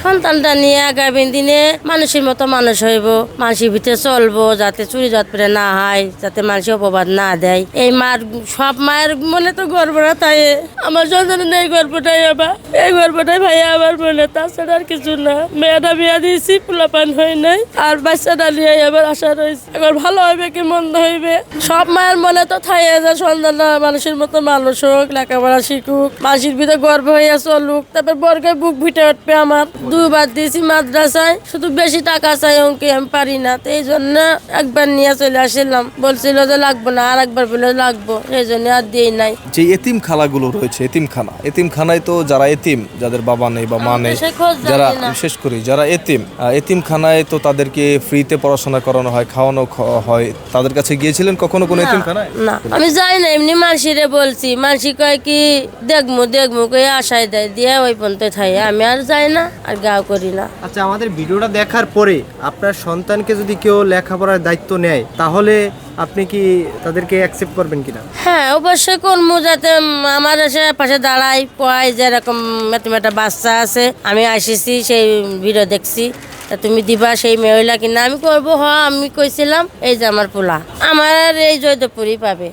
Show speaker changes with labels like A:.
A: সন্তানটা নিয়ে আগামী দিনে মানুষের মতো মানুষ হইব, মানুষের ভিতরে চলবো, যাতে চুরি যৎপরে না হয়, যাতে মানুষের অপবাদ না দেয়। এই সব মায়ের মনে তো গর্বটা তাই আমার সন্তানের এই গর্বটাই আবার এই গর্বটাই ভাইয়া আমার মনে, তাছাড়া আর কিছু না। মেয়েটা বিয়া দিয়েছি, পোলাপান হয় নাই, আর বাচ্চাটা নিয়ে আবার আশা রয়েছে। এবার ভালো হইবে কি মন্দ হইবে, সব মায়ের মনে তো থাই যে সন্তানরা মানুষের মতো মানুষ হোক, লেখাপড়া শিখুক, মানুষের ভিতরে গর্ব হইয়া চলুক। তারপর বর্গে বুক ভিটে উঠবে। আমার 2 বার দিয়েছি মাদ্রাসায়, শুধু বেশি টাকা চাই, অঙ্কে আমি পারি না। তো এই জন্য একবার নিয়ে চলে আসলাম, বলছিল যে লাগবো না, আর একবার বলে লাগবো, এই জন্য আর দিই নাই।
B: যে এতিম খালাগুলো রয়েছে, এতিমখানায় তো যারা এতিম, যাদের বাবা নেই বা মা নেই, যারা বিশেষ করে যারা এতিমখানায় তো তাদেরকে ফ্রিতে পড়াশোনা করানো হয়, খাওয়ানো হয়। তাদের কাছে গিয়েছিলেন কখনো কোনো এতিমখানায়?
A: না, আমি যাই না, এমনি মানসিরে বলছি। মানসি কয় কি দেখমু কয়ে আশায় দেয়, দিয়ে ওই পর্যন্ত থাই। আমি আর যাই না, আর গাও করি না।
C: আচ্ছা, আমাদের ভিডিওটা দেখার পরে আপনার সন্তানকে যদি কেউ লেখাপড়ার দায়িত্ব নেয়, তাহলে আপনি কি তাদেরকে অ্যাকসেপ্ট করবেন কিনা?
A: হ্যাঁ, অবশ্যই করবো, যাতে আমার এসে পাশে দাঁড়াই পয়। যেরকম একটা বাচ্চা আছে, আমি আসিছি, সেই ভিডিও দেখছি, তা তুমি দিবা সেই মহিলা কিনা আমি করবো। আমি কইছিলাম এই যে আমার পোলা আমার এই জয়দেবপুরই পাবে।